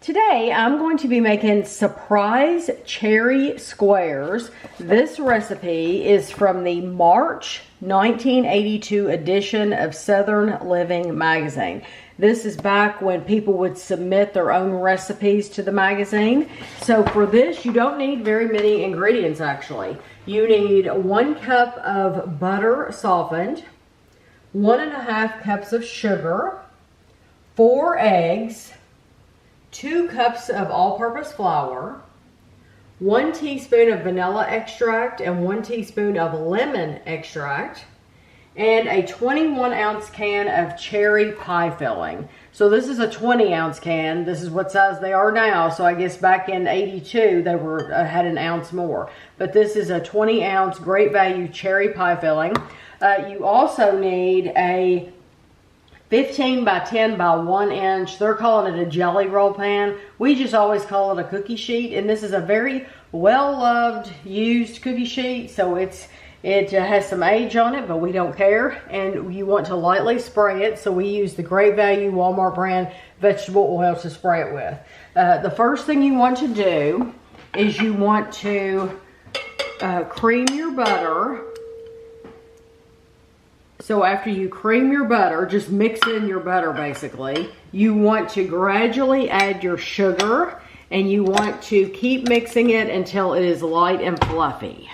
Today I'm going to be making surprise cherry squares. This recipe is from the March 1982 edition of Southern Living magazine. This is back when people would submit their own recipes to the magazine. So for this, you don't need very many ingredients actually. You need 1 cup of butter softened, 1.5 cups of sugar, 4 eggs, 2 cups of all-purpose flour, 1 teaspoon of vanilla extract and 1 teaspoon of lemon extract, and a 21-ounce can of cherry pie filling. So this is a 20-ounce can. This is what size they are now. So I guess back in 82 they were had an ounce more. But this is a 20-ounce great value cherry pie filling. You also need a 15 by 10 by 1 inch. They're calling it a jelly roll pan. We just always call it a cookie sheet. And this is a very well-loved, used cookie sheet. So it has some age on it, but we don't care. And you want to lightly spray it. So we use the Great Value Walmart brand vegetable oil to spray it with. The first thing you want to do is you want to cream your butter. So after you cream your butter, just mix in your butter basically. You want to gradually add your sugar and you want to keep mixing it until it is light and fluffy.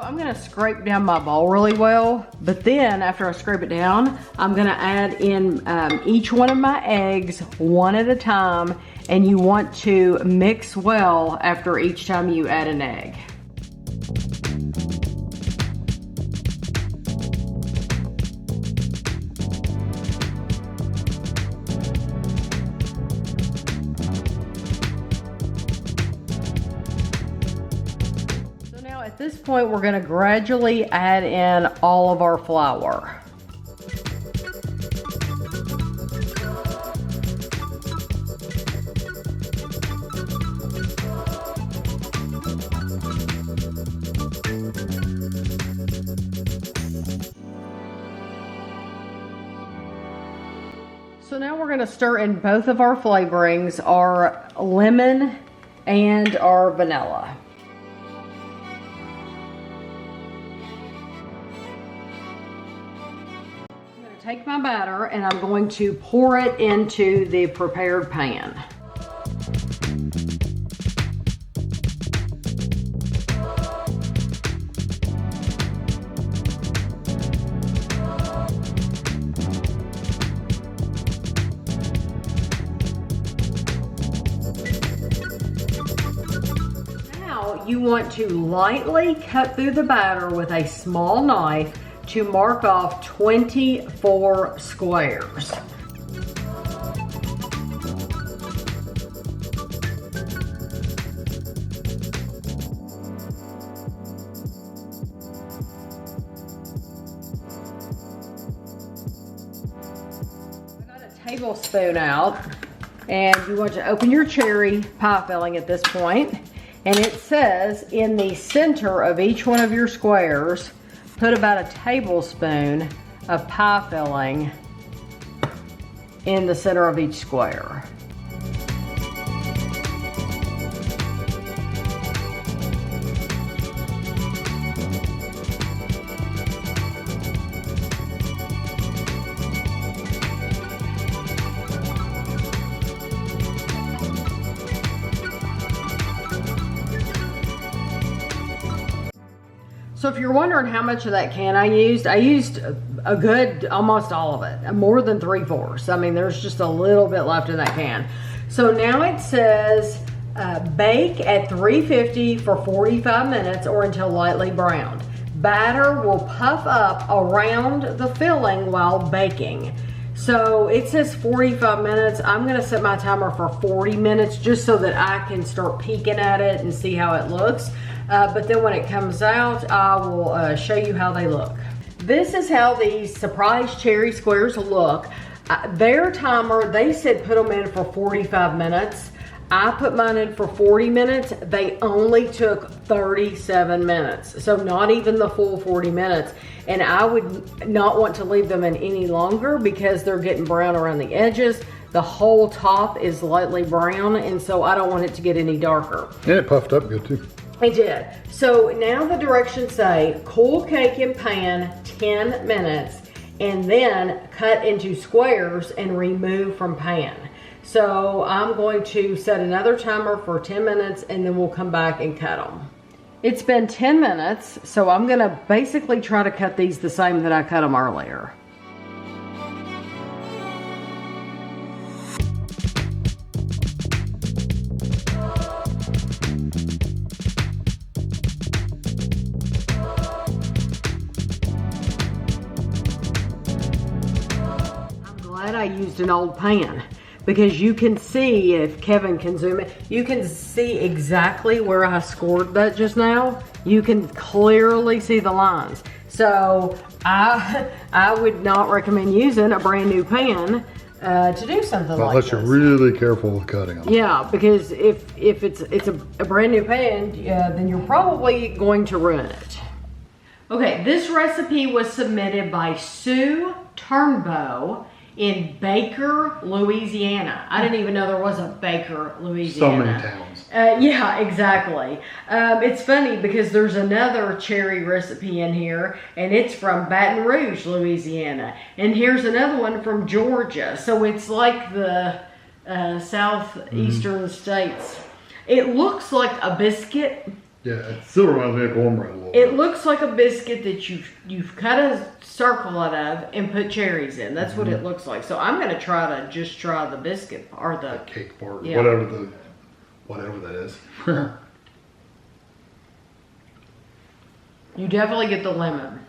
I'm going to scrape down my bowl really well, but then after I scrape it down, I'm going to add in each one of my eggs one at a time, and you want to mix well after each time you add an egg. At this point, we're going to gradually add in all of our flour. So now we're going to stir in both of our flavorings, our lemon and our vanilla. Take my batter and I'm going to pour it into the prepared pan. Now you want to lightly cut through the batter with a small knife to mark off 24 squares. I got a tablespoon out, and you want to open your cherry pie filling at this point, and it says in the center of each one of your squares, put about a tablespoon of pie filling in the center of each square. So if you're wondering how much of that can I used a good, almost all of it, more than 3/4. I mean, there's just a little bit left in that can. So now it says bake at 350 for 45 minutes or until lightly browned. Batter will puff up around the filling while baking. So it says 45 minutes. I'm gonna set my timer for 40 minutes just so that I can start peeking at it and see how it looks. But then when it comes out, I will show you how they look. This is how these surprise cherry squares look. Their timer, they said put them in for 45 minutes. I put mine in for 40 minutes. They only took 37 minutes. So not even the full 40 minutes. And I would not want to leave them in any longer because they're getting brown around the edges. The whole top is lightly brown, and so I don't want it to get any darker. And it puffed up good too. It did. So now the directions say cool cake in pan 10 minutes and then cut into squares and remove from pan. So I'm going to set another timer for 10 minutes and then we'll come back and cut them. It's been 10 minutes, so I'm gonna basically try to cut these the same that I cut them earlier. I used an old pan because you can see, if Kevin can zoom in, you can see exactly where I scored that just now. You can clearly see the lines. So I would not recommend using a brand new pan to do something like Unless this. you're really careful with cutting them. Yeah, because if it's a brand new pan, then you're probably going to ruin it. Okay, this recipe was submitted by Sue Turnbow in Baker, Louisiana. I didn't even know there was a Baker, Louisiana. So many towns. Yeah, exactly. It's funny because there's another cherry recipe in here, and it's from Baton Rouge, Louisiana. And here's another one from Georgia. So it's like the southeastern states. It looks like a biscuit. Yeah, it still reminds me of cornbread a little bit. It looks like a biscuit that you've cut a circle out of and put cherries in. That's what it looks like. So I'm gonna try the biscuit or the Cake part, yeah. whatever that is. You definitely get the lemon.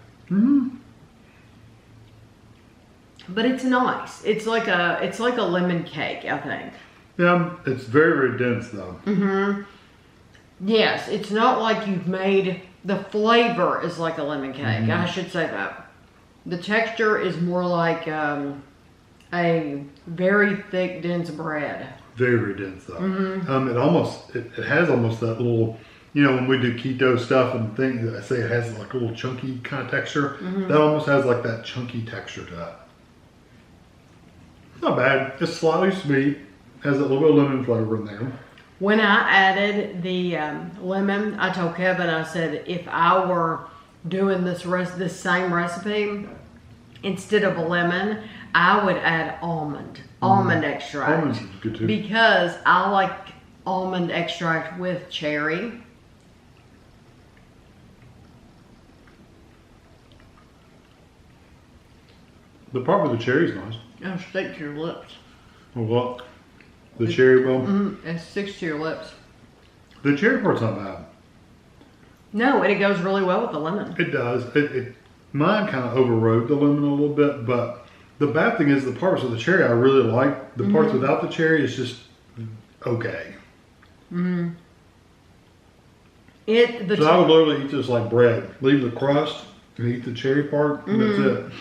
But it's nice. It's like a lemon cake, I think. Yeah, it's very, very dense though. Yes, it's not like you've made, the flavor is like a lemon cake. I should say that. The texture is more like a very thick, dense bread. Very, very dense though. It has almost that little, you know, when we do keto stuff and things, I say it has like a little chunky kind of texture. That almost has like that chunky texture to it. Not bad. It's slightly sweet. Has a little bit of lemon flavor in there. When I added the lemon, I told Kevin, I said, if I were doing this same recipe, instead of a lemon, I would add almond extract. Almonds is good too. Because I like almond extract with cherry. The part with the cherry is nice. It'll stick to your lips. Well, what? The cherry bomb? It sticks to your lips. The cherry part's not bad. No, and it goes really well with the lemon. It does. Mine kind of overrode the lemon a little bit, but the bad thing is the parts with the cherry I really like. The parts without the cherry is just okay. So I would literally eat this like bread. Leave the crust and eat the cherry part, and that's it.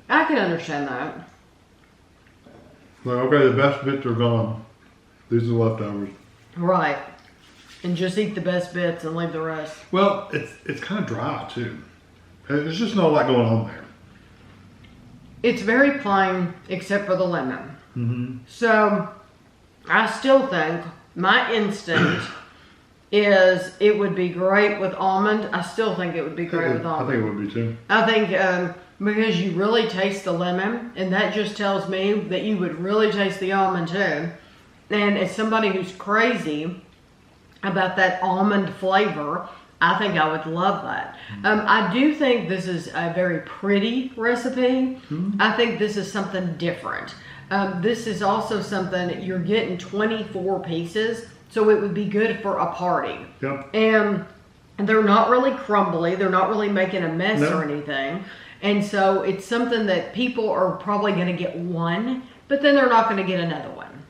I can understand that. Like, okay, the best bits are gone. These are the leftovers. Right. And just eat the best bits and leave the rest. Well, it's kind of dry too. There's just not a lot going on there. It's very plain except for the lemon. So I still think my instinct is it would be great with almond. I still think it would be great with almond. I think it would be too. I think because you really taste the lemon, and that just tells me that you would really taste the almond too. And as somebody who's crazy about that almond flavor, I think I would love that. I do think this is a very pretty recipe. I think this is something different. This is also something, you're getting 24 pieces, so it would be good for a party. Yep. And they're not really crumbly. They're not really making a mess or anything. And so it's something that people are probably going to get one, but then they're not going to get another one.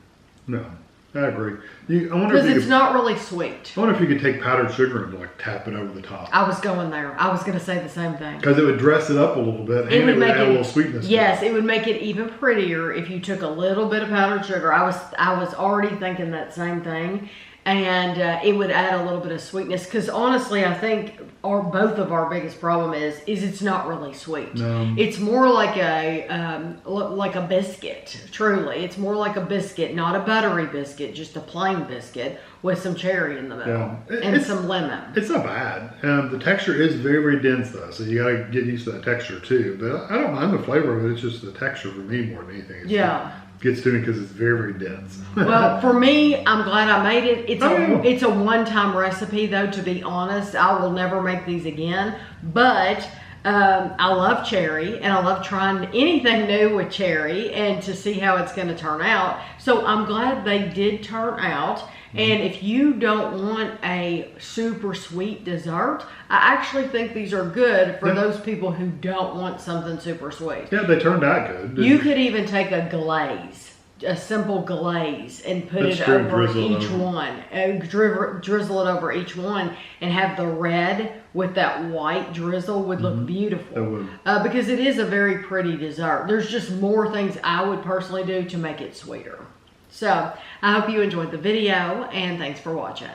No. I agree. I wonder Because if you it's could, not really sweet. I wonder if you could take powdered sugar and like tap it over the top. I was going there. I was going to say the same thing. Because it would dress it up a little bit, and it would add a little sweetness. Yes, it would make it even prettier if you took a little bit of powdered sugar. I was already thinking that same thing, and it would add a little bit of sweetness. Because honestly, I think both of our biggest problem is it's not really sweet. No. It's more like a biscuit. Truly, it's more like a biscuit, not a buttery biscuit, just a plain biscuit with some cherry in the middle and some lemon. It's not bad. The texture is very, very dense though, so you gotta get used to that texture too. But I don't mind the flavor of it. It's just the texture for me more than anything. It gets to me because it's very, very dense. Well, for me, I'm glad I made it. It's a one-time recipe though, to be honest. I will never make these again. But I love cherry, and I love trying anything new with cherry and to see how it's going to turn out. So I'm glad they did turn out. And if you don't want a super sweet dessert, I actually think these are good for those people who don't want something super sweet. Yeah, they turned out good. You could even take a glaze, a simple glaze, and put it over each one. Drizzle it over each one, and have the red with that white drizzle would look beautiful. It would. Because it is a very pretty dessert. There's just more things I would personally do to make it sweeter. So, I hope you enjoyed the video, and thanks for watching.